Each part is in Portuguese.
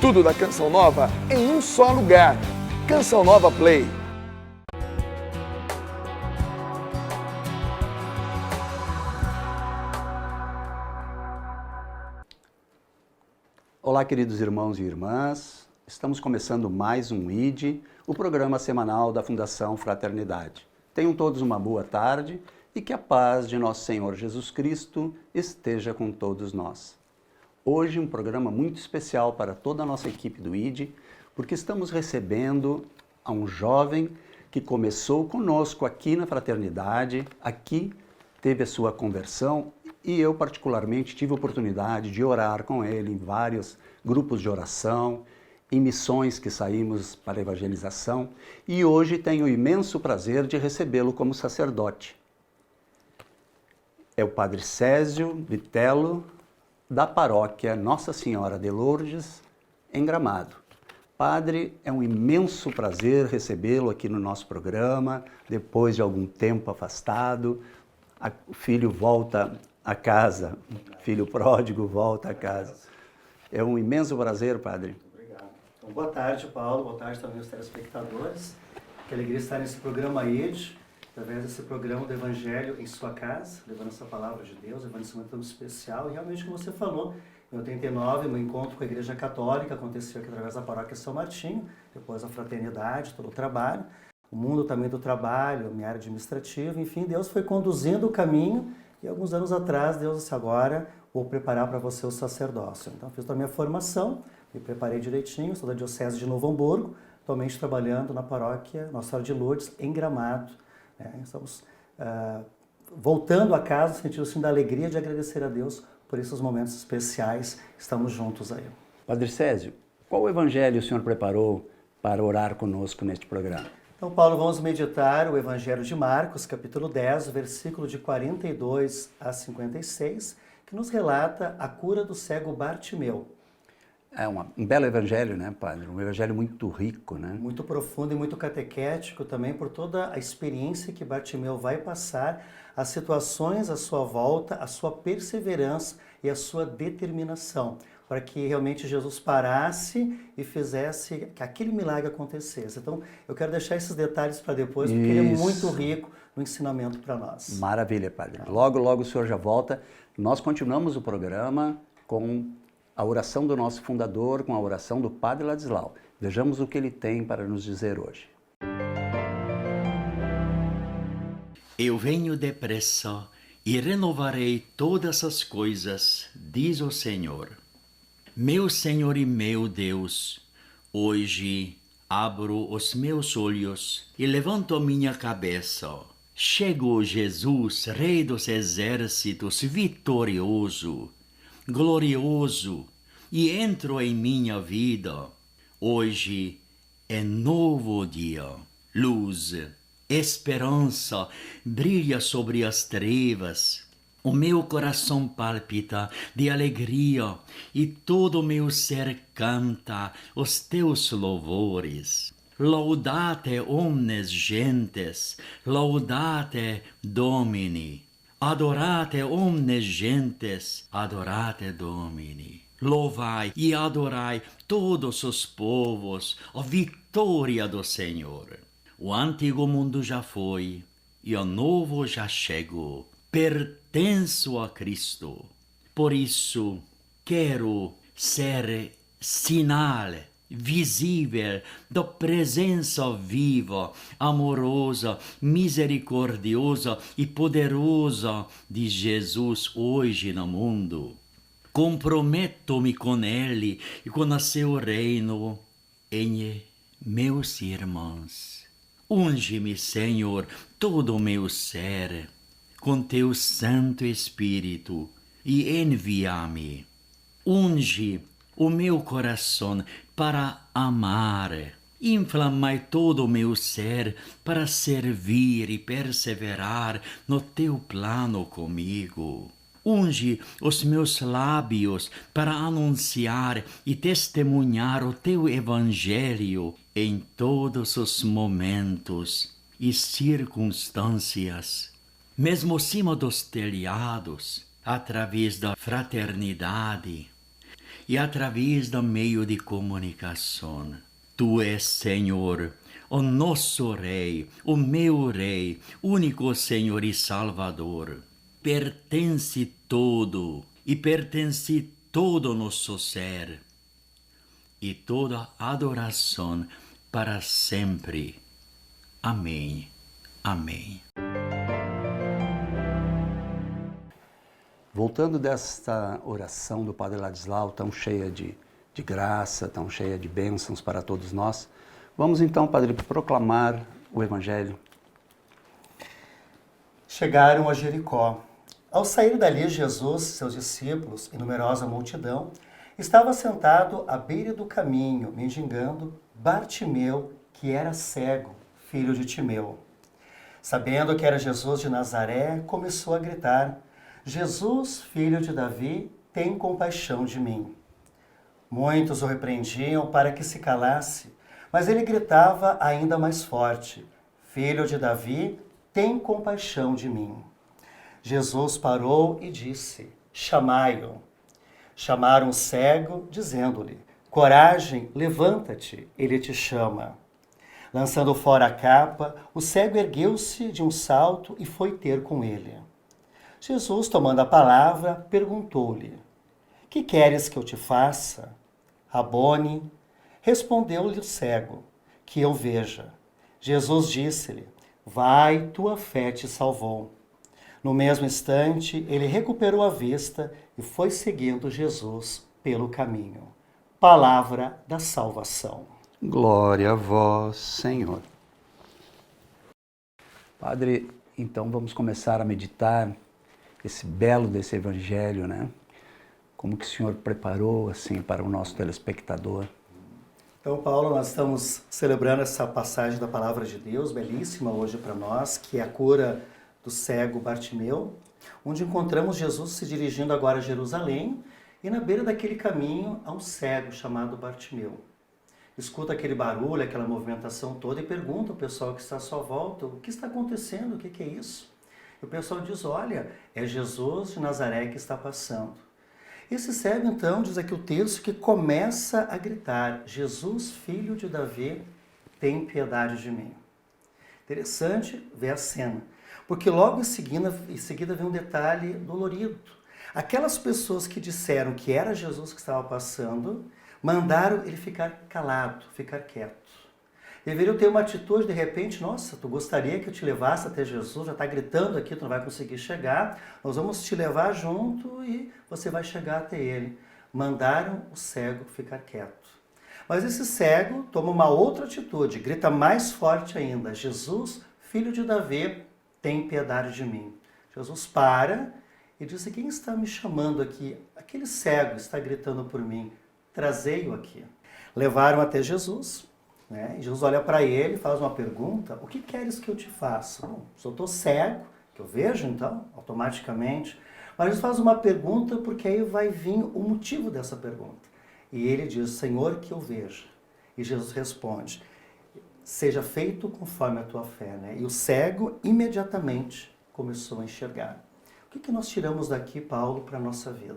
Tudo da Canção Nova em um só lugar. Canção Nova Play. Olá, queridos irmãos e irmãs. Estamos começando mais um ID, o programa semanal da Fundação Fraternidade. Tenham todos uma boa tarde e que a paz de nosso Senhor Jesus Cristo esteja com todos nós. Hoje um programa muito especial para toda a nossa equipe do ID, porque estamos recebendo a um jovem que começou conosco aqui na Fraternidade, aqui teve a sua conversão e eu particularmente tive a oportunidade de orar com ele em vários grupos de oração, em missões que saímos para evangelização e hoje tenho o imenso prazer de recebê-lo como sacerdote. É o Padre Césio Vitello, da paróquia Nossa Senhora de Lourdes, em Gramado. Padre, é um imenso prazer recebê-lo aqui no nosso programa, depois de algum tempo afastado. O filho volta a casa, filho pródigo volta a casa. É um imenso prazer, Padre. Muito obrigado. Então, boa tarde, Paulo, boa tarde também aos telespectadores. Que alegria estar nesse programa ID, através desse programa do Evangelho em sua casa, levando essa palavra de Deus, levando esse momento tão especial. E realmente, como você falou, em 89, meu encontro com a Igreja Católica aconteceu aqui através da paróquia São Martinho, depois a fraternidade, todo o trabalho, o mundo também do trabalho, minha área administrativa, enfim, Deus foi conduzindo o caminho e alguns anos atrás Deus disse, agora vou preparar para você o sacerdócio. Então fiz toda a minha formação, me preparei direitinho, sou da Diocese de Novo Hamburgo, atualmente trabalhando na paróquia Nossa Senhora de Lourdes, em Gramado. Estamos voltando a casa no sentido assim, da alegria de agradecer a Deus por esses momentos especiais. Estamos juntos aí. Padre Césio, qual evangelho o senhor preparou para orar conosco neste programa? Então, Paulo, vamos meditar o Evangelho de Marcos, capítulo 10, versículo de 42 a 56, que nos relata a cura do cego Bartimeu. É um belo evangelho, né, Padre? Um evangelho muito rico, né? Muito profundo e muito catequético também por toda a experiência que Bartimeu vai passar, as situações à sua volta, a sua perseverança e a sua determinação, para que realmente Jesus parasse e fizesse que aquele milagre acontecesse. Então, eu quero deixar esses detalhes para depois, porque ele é muito rico no ensinamento para nós. Maravilha, Padre. Logo, logo o senhor já volta. Nós continuamos o programa com a oração do nosso fundador, com a oração do Padre Ladislau. Vejamos o que ele tem para nos dizer hoje. Eu venho depressa e renovarei todas as coisas, diz o Senhor. Meu Senhor e meu Deus, hoje abro os meus olhos e levanto minha cabeça. Chegou Jesus, Rei dos Exércitos, vitorioso, glorioso, e entro em minha vida. Hoje é novo dia, luz, esperança brilha sobre as trevas. O meu coração palpita de alegria e todo o meu ser canta os teus louvores. Laudate omnes gentes, laudate Domini. Adorate omnes gentes, adorate Domini. Louvai e adorai todos os povos a vitória do Senhor. O antigo mundo já foi e o novo já chegou. Pertenço a Cristo. Por isso, quero ser sinal visível da presença viva, amorosa, misericordiosa e poderosa de Jesus hoje no mundo. Comprometo-me com Ele e com o seu reino em meus irmãos. Unge-me, Senhor, todo o meu ser, com teu Santo Espírito e envia-me. Unge o meu coração para amar. Inflamai todo o meu ser para servir e perseverar no teu plano comigo. Unge os meus lábios para anunciar e testemunhar o teu evangelho em todos os momentos e circunstâncias. Mesmo acima dos telhados, através da fraternidade, e através do meio de comunicação. Tu és, Senhor, o nosso Rei, o meu Rei, único Senhor e Salvador. Pertence todo e pertence todo nosso ser e toda adoração para sempre. Amém. Amém. Voltando desta oração do Padre Ladislau, tão cheia de graça, tão cheia de bênçãos para todos nós, vamos então, Padre, proclamar o Evangelho. Chegaram a Jericó. Ao sair dali, Jesus, seus discípulos e numerosa multidão, estava sentado à beira do caminho, mendigando Bartimeu, que era cego, filho de Timeu. Sabendo que era Jesus de Nazaré, começou a gritar: Jesus, filho de Davi, tem compaixão de mim. Muitos o repreendiam para que se calasse, mas ele gritava ainda mais forte: Filho de Davi, tem compaixão de mim. Jesus parou e disse: Chamai-o. Chamaram o cego, dizendo-lhe: Coragem, levanta-te, ele te chama. Lançando fora a capa, o cego ergueu-se de um salto e foi ter com ele. Jesus, tomando a palavra, perguntou-lhe: Que queres que eu te faça? Rabone, respondeu-lhe o cego: Que eu veja. Jesus disse-lhe: Vai, tua fé te salvou. No mesmo instante, ele recuperou a vista e foi seguindo Jesus pelo caminho. Palavra da salvação. Glória a vós, Senhor. Padre, então vamos começar a meditar esse belo desse Evangelho, né? Como que o Senhor preparou, assim, para o nosso telespectador. Então, Paulo, nós estamos celebrando essa passagem da Palavra de Deus, belíssima hoje para nós, que é a cura do cego Bartimeu, onde encontramos Jesus se dirigindo agora a Jerusalém e na beira daquele caminho há um cego chamado Bartimeu. Escuta aquele barulho, aquela movimentação toda e pergunta ao pessoal que está à sua volta: o que está acontecendo? O que é isso? E o pessoal diz: olha, é Jesus de Nazaré que está passando. Esse cego, então, diz aqui o texto, que começa a gritar: Jesus, filho de Davi, tem piedade de mim. Interessante ver a cena, porque logo em seguida vem um detalhe dolorido. Aquelas pessoas que disseram que era Jesus que estava passando, mandaram ele ficar calado, ficar quieto. Deveriam ter uma atitude, de repente: nossa, tu gostaria que eu te levasse até Jesus, já está gritando aqui, tu não vai conseguir chegar, nós vamos te levar junto e você vai chegar até ele. Mandaram o cego ficar quieto. Mas esse cego toma uma outra atitude, grita mais forte ainda: Jesus, filho de Davi, tem piedade de mim. Jesus para e diz: quem está me chamando aqui? Aquele cego está gritando por mim, trazei-o aqui. Levaram até Jesus. E Jesus olha para ele e faz uma pergunta: o que queres que eu te faça? Bom, se eu estou cego, que eu vejo então, automaticamente. Mas Jesus faz uma pergunta porque aí vai vir o motivo dessa pergunta. E ele diz: Senhor, que eu veja. E Jesus responde: seja feito conforme a tua fé. E o cego imediatamente começou a enxergar. O que nós tiramos daqui, Paulo, para a nossa vida?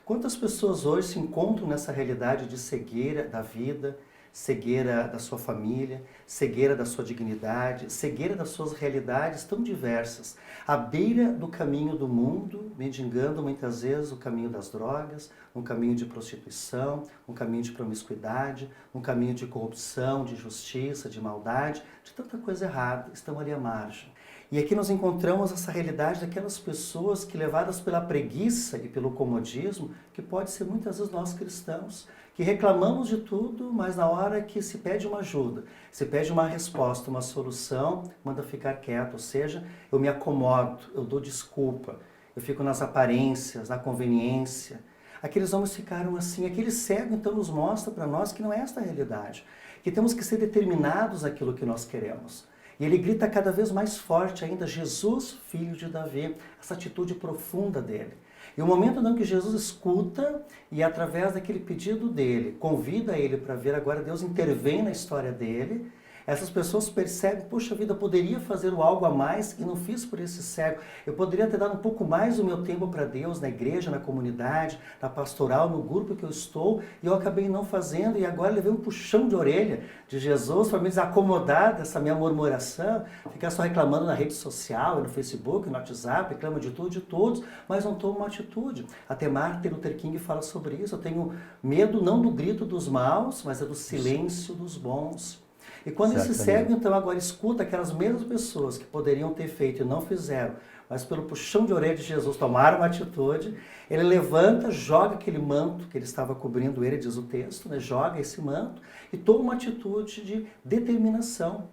Quantas pessoas hoje se encontram nessa realidade de cegueira da vida, cegueira da sua família, cegueira da sua dignidade, cegueira das suas realidades tão diversas, à beira do caminho do mundo, mendigando muitas vezes o caminho das drogas, um caminho de prostituição, um caminho de promiscuidade, um caminho de corrupção, de injustiça, de maldade, de tanta coisa errada, estão ali à margem. E aqui nós encontramos essa realidade daquelas pessoas que, levadas pela preguiça e pelo comodismo, que pode ser muitas vezes nós cristãos, que reclamamos de tudo, mas na hora que se pede uma ajuda, se pede uma resposta, uma solução, manda ficar quieto, ou seja, eu me acomodo, eu dou desculpa, eu fico nas aparências, na conveniência. Aqueles homens ficaram assim. Aquele cego então nos mostra para nós que não é esta a realidade, que temos que ser determinados naquilo que nós queremos. E ele grita cada vez mais forte ainda: Jesus, filho de Davi, essa atitude profunda dele. E o momento não que Jesus escuta e através daquele pedido dele, convida ele para ver, agora Deus intervém na história dele, Essas pessoas percebem, poxa vida, eu poderia fazer algo a mais e não fiz por esse cego. Eu poderia ter dado um pouco mais do meu tempo para Deus, na igreja, na comunidade, na pastoral, no grupo que eu estou, e eu acabei não fazendo, e agora levei um puxão de orelha de Jesus para me desacomodar dessa minha murmuração, ficar só reclamando na rede social, no Facebook, no WhatsApp, reclama de tudo, de todos, mas não tomo uma atitude. Até Martin Luther King fala sobre isso. Eu tenho medo não do grito dos maus, mas é do silêncio dos bons. E quando esse cego, então, agora escuta aquelas mesmas pessoas que poderiam ter feito e não fizeram, mas pelo puxão de orelha de Jesus tomaram uma atitude, ele levanta, joga aquele manto que ele estava cobrindo ele, diz o texto, né? Joga esse manto e toma uma atitude de determinação.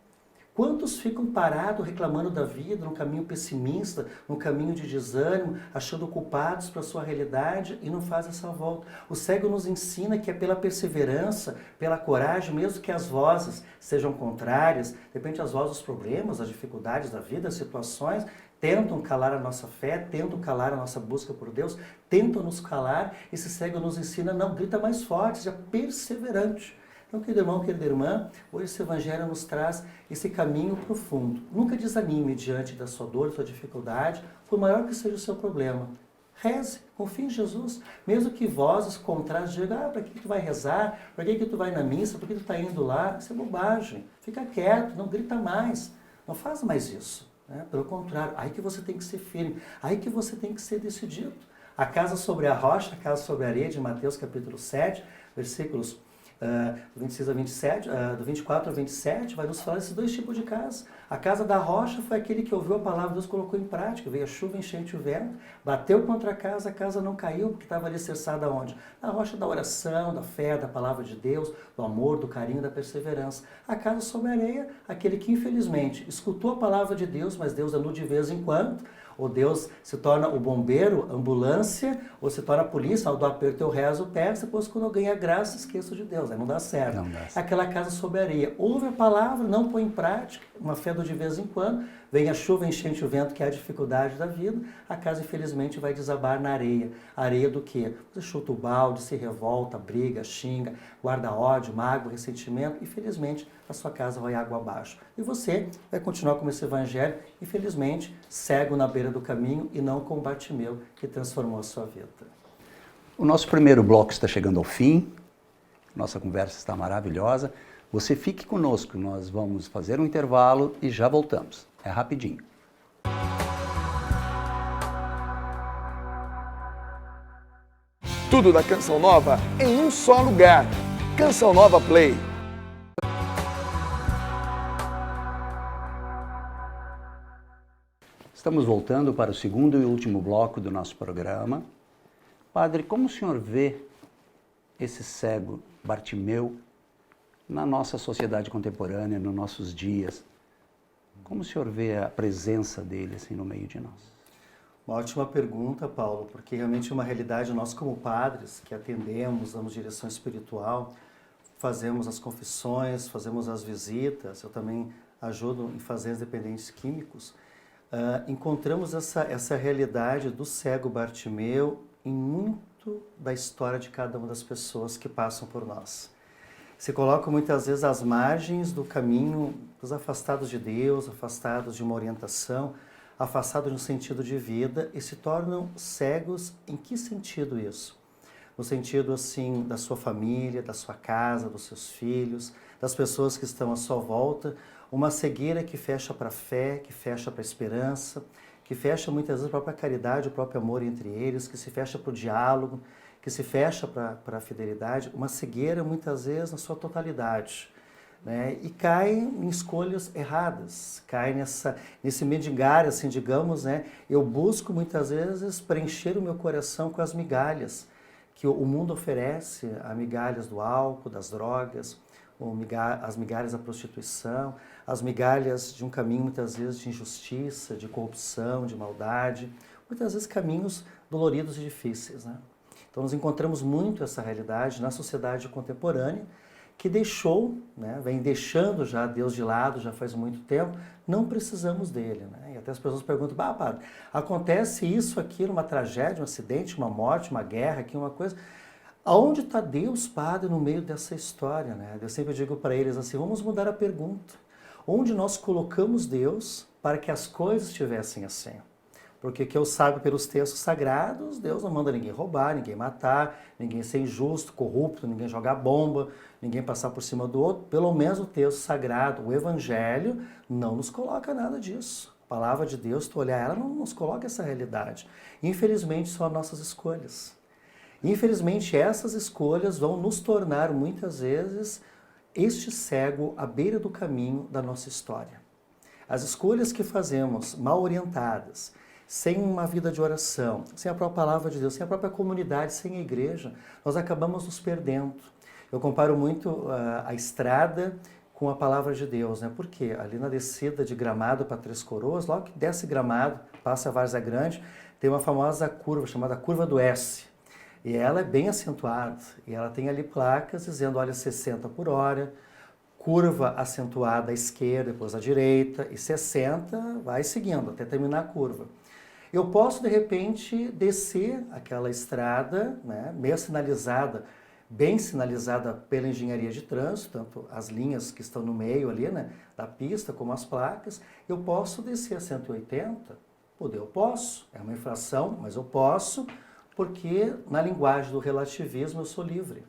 Quantos ficam parados reclamando da vida, num caminho pessimista, num caminho de desânimo, achando culpados para a sua realidade e não fazem essa volta? O cego nos ensina que é pela perseverança, pela coragem, mesmo que as vozes sejam contrárias, de repente as vozes dos problemas, das dificuldades da vida, das situações, tentam calar a nossa fé, tentam calar a nossa busca por Deus, tentam nos calar. Esse cego nos ensina, não, grita mais forte, seja perseverante. Então, querido irmão, querida irmã, hoje esse Evangelho nos traz esse caminho profundo. Nunca desanime diante da sua dor, da sua dificuldade, por maior que seja o seu problema. Reze, confie em Jesus. Mesmo que vozes contrárias digam, para que tu vai rezar? Para que tu vai na missa? Por que tu está indo lá? Isso é bobagem. Fica quieto, não grita mais. Não faz mais isso. Né? Pelo contrário, aí que você tem que ser firme. Aí que você tem que ser decidido. A casa sobre a rocha, a casa sobre a areia, de Mateus capítulo 7, versículos do 26 a 27, do 24 a 27, vai nos falar desses dois tipos de casa. A casa da rocha foi aquele que ouviu a palavra de Deus, colocou em prática, veio a chuva, enchente o vento, bateu contra a casa não caiu, porque estava alicerçada onde? Na rocha da oração, da fé, da palavra de Deus, do amor, do carinho, da perseverança. A casa sobre a areia, aquele que infelizmente escutou a palavra de Deus, mas Deus anuda de vez em quando, ou Deus se torna o bombeiro, ambulância, ou se torna a polícia, ao do aperto eu rezo, peço, depois quando eu ganho a graça, esqueço de Deus, aí não dá certo. Não dá certo. Aquela casa sobre a areia, ouve a palavra, não põe em prática, uma fé do de vez em quando, vem a chuva, enchente o vento, que é a dificuldade da vida, a casa infelizmente vai desabar na areia. Areia do quê? Você chuta o balde, se revolta, briga, xinga, guarda ódio, mágoa, ressentimento, infelizmente a sua casa vai água abaixo. E você vai continuar com esse evangelho, infelizmente, cego na beira do caminho e não com o Bartimeu que transformou a sua vida. O nosso primeiro bloco está chegando ao fim, nossa conversa está maravilhosa. Você fique conosco, nós vamos fazer um intervalo e já voltamos. É rapidinho. Tudo da Canção Nova em um só lugar. Canção Nova Play. Estamos voltando para o segundo e último bloco do nosso programa. Padre, como o senhor vê esse cego Bartimeu na nossa sociedade contemporânea, nos nossos dias? Como o senhor vê a presença dele assim no meio de nós? Uma ótima pergunta, Paulo, porque realmente é uma realidade, nós como padres que atendemos, damos direção espiritual, fazemos as confissões, fazemos as visitas, eu também ajudo em fazer os dependentes químicos, encontramos essa realidade do cego Bartimeu em muito da história de cada uma das pessoas que passam por nós. Se colocam muitas vezes às margens do caminho dos afastados de Deus, afastados de uma orientação, afastados de um sentido de vida e se tornam cegos. Em que sentido isso? No sentido, assim, da sua família, da sua casa, dos seus filhos, das pessoas que estão à sua volta, uma cegueira que fecha para a fé, que fecha para a esperança, que fecha muitas vezes a própria caridade, o próprio amor entre eles, que se fecha para o diálogo, que se fecha para a fidelidade, uma cegueira muitas vezes na sua totalidade, né? E cai em escolhas erradas, cai nesse mendigar, assim, digamos, né? Eu busco muitas vezes preencher o meu coração com as migalhas que o mundo oferece, as migalhas do álcool, das drogas, as migalhas da prostituição, as migalhas de um caminho muitas vezes de injustiça, de corrupção, de maldade, muitas vezes caminhos doloridos e difíceis, né? Então nós encontramos muito essa realidade na sociedade contemporânea, que deixou, né, vem deixando já Deus de lado já faz muito tempo, não precisamos dele, né? E até as pessoas perguntam, padre, acontece isso aqui numa tragédia, um acidente, uma morte, uma guerra, aqui uma coisa, Aonde está Deus, Padre, no meio dessa história, né? Eu sempre digo para eles assim, vamos mudar a pergunta. Onde nós colocamos Deus para que as coisas estivessem assim? Porque que eu saiba pelos textos sagrados, Deus não manda ninguém roubar, ninguém matar, ninguém ser injusto, corrupto, ninguém jogar bomba, ninguém passar por cima do outro. Pelo menos o texto sagrado, o Evangelho, não nos coloca nada disso. A palavra de Deus, se tu olhar ela, não nos coloca essa realidade. Infelizmente, são as nossas escolhas. Infelizmente, essas escolhas vão nos tornar, muitas vezes, este cego à beira do caminho da nossa história. As escolhas que fazemos, mal orientadas, sem uma vida de oração, sem a própria palavra de Deus, sem a própria comunidade, sem a igreja, nós acabamos nos perdendo. Eu comparo muito a estrada com a palavra de Deus, né? Porque ali na descida de Gramado para Três Coroas, logo que desce Gramado, passa a Várzea Grande, tem uma famosa curva chamada Curva do S. E ela é bem acentuada, e ela tem ali placas dizendo, olha, 60 por hora, curva acentuada à esquerda, depois à direita, e 60 vai seguindo até terminar a curva. Eu posso, de repente, descer aquela estrada, né, meio sinalizada, bem sinalizada pela engenharia de trânsito, tanto as linhas que estão no meio ali, né, da pista, como as placas. Eu posso descer a 180? Eu posso, é uma infração, mas eu posso, porque na linguagem do relativismo eu sou livre.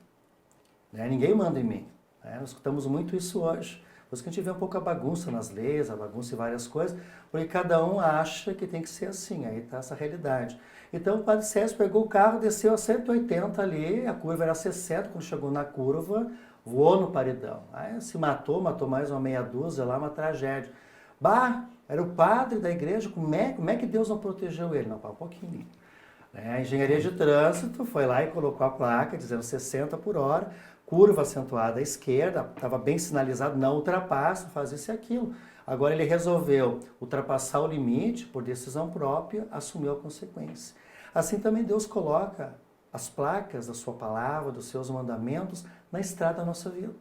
Né? Ninguém manda em mim. Né? Nós escutamos muito isso hoje. Por isso que a gente vê um pouco a bagunça nas leis, a bagunça em várias coisas, porque cada um acha que tem que ser assim, aí está essa realidade. Então o Padre César pegou o carro, desceu a 180 ali, a curva era 60, quando chegou na curva, voou no paredão. Aí se matou mais uma meia dúzia lá, uma tragédia. Bah, era o padre da igreja, como é que Deus não protegeu ele? Não, um pouquinho. A engenharia de trânsito foi lá e colocou a placa dizendo 60 por hora, curva acentuada à esquerda, estava bem sinalizado, não ultrapassa, faz isso e aquilo. Agora ele resolveu ultrapassar o limite por decisão própria, assumiu a consequência. Assim também Deus coloca as placas da sua palavra, dos seus mandamentos, na estrada da nossa vida.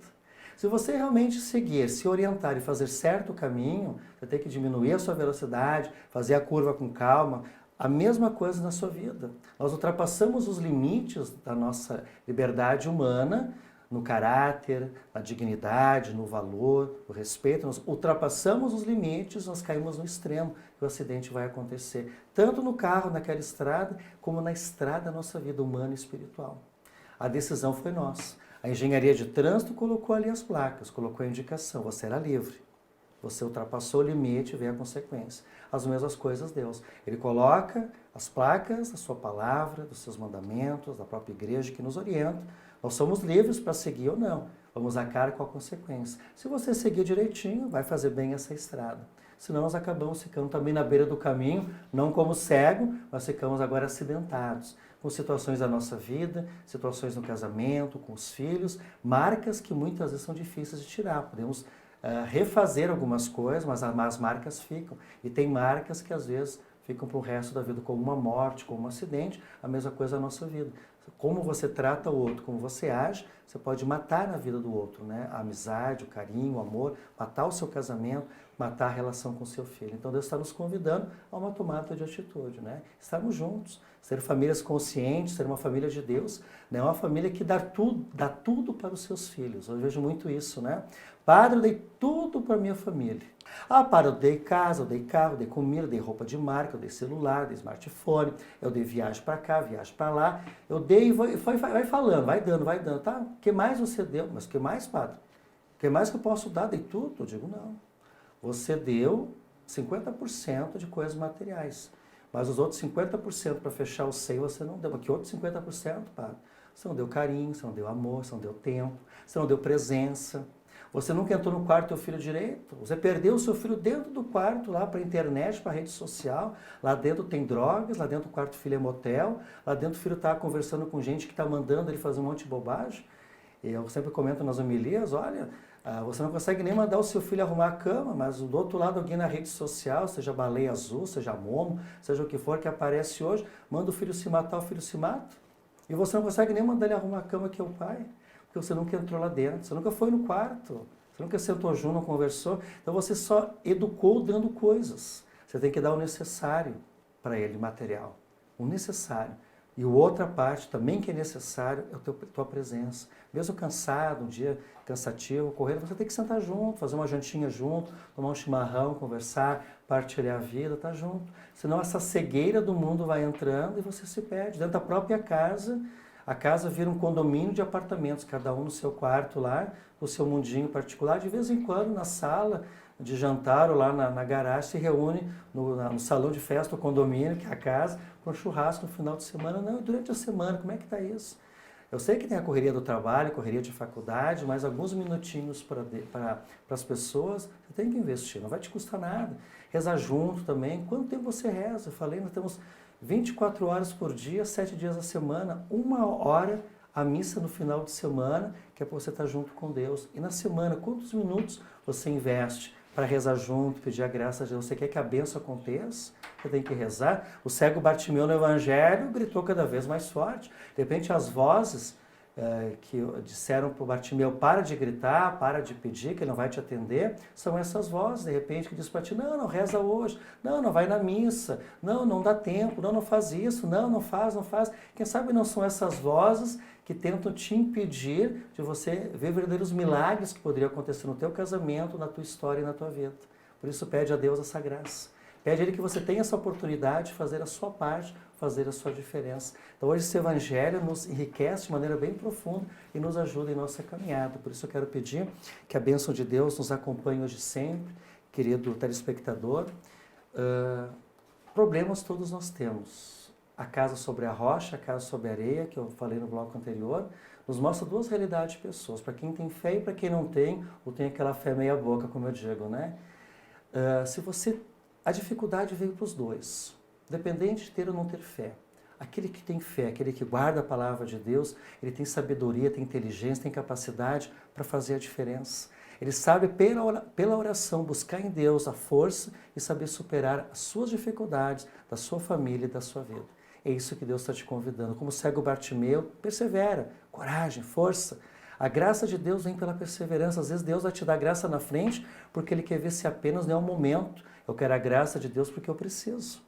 Se você realmente seguir, se orientar e fazer certo o caminho, você tem que diminuir a sua velocidade, fazer a curva com calma. A mesma coisa na sua vida. Nós ultrapassamos os limites da nossa liberdade humana, no caráter, na dignidade, no valor, no respeito. Nós ultrapassamos os limites, nós caímos no extremo e o acidente vai acontecer. Tanto no carro, naquela estrada, como na estrada da nossa vida humana e espiritual. A decisão foi nossa. A engenharia de trânsito colocou ali as placas, colocou a indicação, você era livre. Você ultrapassou o limite e veio a consequência. As mesmas coisas Deus. Ele coloca as placas da sua palavra, dos seus mandamentos, da própria igreja que nos orienta. Nós somos livres para seguir ou não. Vamos a cara com a consequência. Se você seguir direitinho, vai fazer bem essa estrada. Senão nós acabamos ficando também na beira do caminho, não como cego, mas ficamos agora acidentados. Com situações da nossa vida, situações no casamento, com os filhos, marcas que muitas vezes são difíceis de tirar. Podemos refazer algumas coisas, mas as marcas ficam. E tem marcas que às vezes ficam para o resto da vida, como uma morte, como um acidente, a mesma coisa na nossa vida. Como você trata o outro, como você age, você pode matar na vida do outro, né? A amizade, o carinho, o amor, matar o seu casamento, matar a relação com o seu filho. Então Deus está nos convidando a uma tomada de atitude, né? Estarmos juntos, ser famílias conscientes, ser uma família de Deus, né? Uma família que dá tudo para os seus filhos. Eu vejo muito isso, né? Padre, eu dei tudo para a minha família. Ah, padre, eu dei casa, eu dei carro, eu dei comida, eu dei roupa de marca, eu dei celular, eu dei smartphone, eu dei viagem para cá, viagem para lá. Eu dei e vai falando, vai dando, tá? O que mais você deu? Mas o que mais, padre? O que mais que eu posso dar? Dei tudo? Eu digo, não. Você deu 50% de coisas materiais, mas os outros 50% para fechar o seio você não deu. Mas que outros 50%, padre? Você não deu carinho, você não deu amor, você não deu tempo, você não deu presença. Você nunca entrou no quarto do teu filho direito. Você perdeu o seu filho dentro do quarto, lá para a internet, para a rede social. Lá dentro tem drogas, lá dentro do quarto do filho é motel. Lá dentro o filho está conversando com gente que está mandando ele fazer um monte de bobagem. E eu sempre comento nas homilias, olha, você não consegue nem mandar o seu filho arrumar a cama, mas do outro lado alguém na rede social, seja baleia azul, seja momo, seja o que for que aparece hoje, manda o filho se matar, o filho se mata. E você não consegue nem mandar ele arrumar a cama, que é o pai. Porque você nunca entrou lá dentro, você nunca foi no quarto, você nunca sentou junto, não conversou. Então você só educou dando coisas. Você tem que dar o necessário para ele, material. O necessário. E outra parte também que é necessário é a tua presença. Mesmo cansado, um dia cansativo, correndo, você tem que sentar junto, fazer uma jantinha junto, tomar um chimarrão, conversar, partilhar a vida, estar junto. Senão essa cegueira do mundo vai entrando e você se perde. Dentro da própria casa, a casa vira um condomínio de apartamentos, cada um no seu quarto lá, no seu mundinho particular. De vez em quando, na sala de jantar ou lá na garagem, se reúne no salão de festa, o condomínio, que é a casa, para um churrasco no final de semana. Não, durante a semana, como é que está isso? Eu sei que tem a correria do trabalho, correria de faculdade, mas alguns minutinhos para as pessoas, você tem que investir, não vai te custar nada. Rezar junto também. Quanto tempo você reza? Eu falei, nós temos 24 horas por dia, 7 dias a semana, 1 hora a missa no final de semana, que é para você estar junto com Deus. E na semana, quantos minutos você investe para rezar junto, pedir a graça de Deus? Você quer que a bênção aconteça? Você tem que rezar. O cego Bartimeu no Evangelho gritou cada vez mais forte. De repente as vozes que disseram para o Bartimeu, para de gritar, para de pedir, que ele não vai te atender, são essas vozes, de repente, que diz para ti, não reza hoje, não vai na missa, não dá tempo, não faz isso, não faz. Quem sabe não são essas vozes que tentam te impedir de você ver verdadeiros milagres que poderiam acontecer no teu casamento, na tua história e na tua vida. Por isso pede a Deus essa graça. Pede a Ele que você tenha essa oportunidade de fazer a sua parte, fazer a sua diferença. Então hoje esse Evangelho nos enriquece de maneira bem profunda e nos ajuda em nossa caminhada. Por isso eu quero pedir que a bênção de Deus nos acompanhe hoje sempre, querido telespectador. Problemas todos nós temos. A casa sobre a rocha, a casa sobre a areia, que eu falei no bloco anterior, nos mostra duas realidades de pessoas. Para quem tem fé e para quem não tem, ou tem aquela fé meia boca, como eu digo, né? A dificuldade veio para os dois, dependente de ter ou não ter fé. Aquele que tem fé, aquele que guarda a palavra de Deus, ele tem sabedoria, tem inteligência, tem capacidade para fazer a diferença. Ele sabe, pela oração, buscar em Deus a força e saber superar as suas dificuldades, da sua família e da sua vida. É isso que Deus está te convidando. Como o cego Bartimeu, persevera, coragem, força. A graça de Deus vem pela perseverança. Às vezes Deus vai te dar graça na frente porque Ele quer ver se apenas não é um momento. Eu quero a graça de Deus porque eu preciso.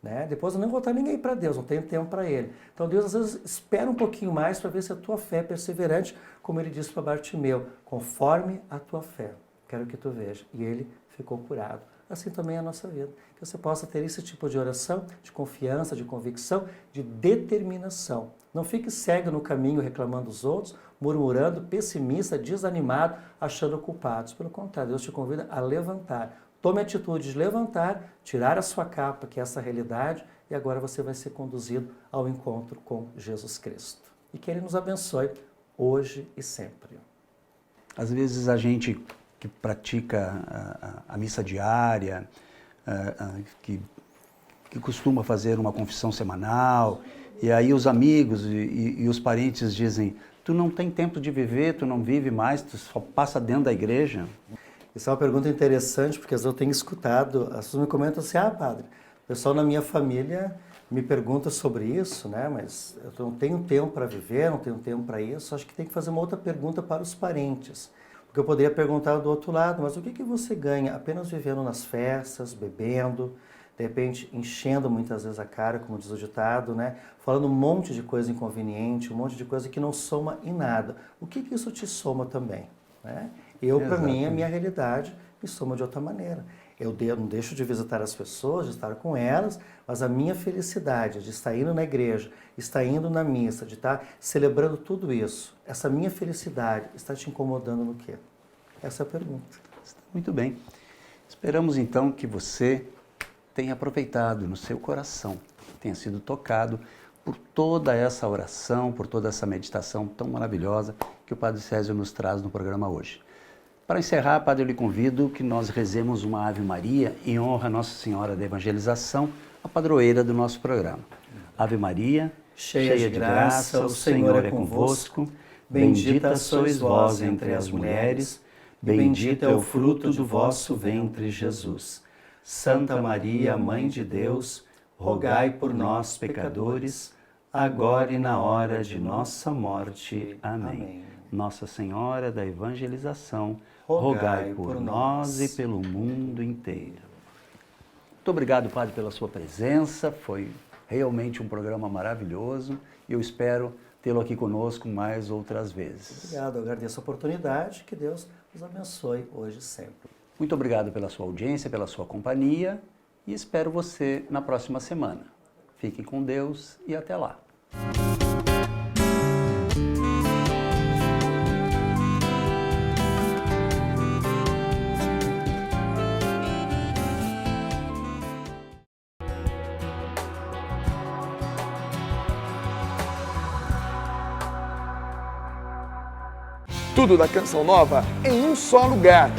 Né? Depois eu não vou botar ninguém para Deus, não tenho tempo para Ele. Então Deus às vezes espera um pouquinho mais para ver se a tua fé é perseverante, como Ele disse para Bartimeu, conforme a tua fé. Quero que tu veja. E ele ficou curado. Assim também é a nossa vida. Que você possa ter esse tipo de oração, de confiança, de convicção, de determinação. Não fique cego no caminho reclamando dos outros, murmurando, pessimista, desanimado, achando culpados. Pelo contrário, Deus te convida a levantar. Tome a atitude de levantar, tirar a sua capa, que é essa realidade, e agora você vai ser conduzido ao encontro com Jesus Cristo. E que Ele nos abençoe hoje e sempre. Às vezes a gente que pratica a missa diária, que costuma fazer uma confissão semanal, e aí os amigos e os parentes dizem, tu não tem tempo de viver, tu não vive mais, tu só passa dentro da igreja. Isso é uma pergunta interessante, porque às vezes eu tenho escutado, as pessoas me comentam assim, padre, o pessoal na minha família me pergunta sobre isso, né? Mas eu não tenho tempo para viver, não tenho tempo para isso, acho que tem que fazer uma outra pergunta para os parentes. Porque eu poderia perguntar do outro lado, mas o que você ganha apenas vivendo nas festas, bebendo, de repente enchendo muitas vezes a cara, como diz o ditado, né? Falando um monte de coisa inconveniente, um monte de coisa que não soma em nada. O que isso te soma também, né? Para mim, a minha realidade me soma de outra maneira. Eu não deixo de visitar as pessoas, de estar com elas, mas a minha felicidade de estar indo na igreja, estar indo na missa, de estar celebrando tudo isso, essa minha felicidade está te incomodando no quê? Essa é a pergunta. Muito bem. Esperamos então que você tenha aproveitado no seu coração, tenha sido tocado por toda essa oração, por toda essa meditação tão maravilhosa que o Padre Césio nos traz no programa hoje. Para encerrar, Padre, eu lhe convido que nós rezemos uma Ave Maria em honra a Nossa Senhora da Evangelização, a padroeira do nosso programa. Ave Maria, cheia de graça, o Senhor é convosco. Bendita sois vós entre as mulheres, bendito é o fruto do vosso ventre, Jesus. Santa Maria, Mãe de Deus, rogai por nós, pecadores, agora e na hora de nossa morte. Amém. Nossa Senhora da Evangelização, rogai por nós e pelo mundo inteiro. Muito obrigado, Padre, pela sua presença. Foi Realmente um programa maravilhoso e eu espero tê-lo aqui conosco mais outras vezes. Obrigado, eu agradeço a oportunidade, que Deus nos abençoe hoje e sempre. Muito obrigado pela sua audiência, pela sua companhia e espero você na próxima semana. Fiquem com Deus e até lá. Tudo da Canção Nova em um só lugar.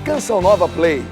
Canção Nova Play.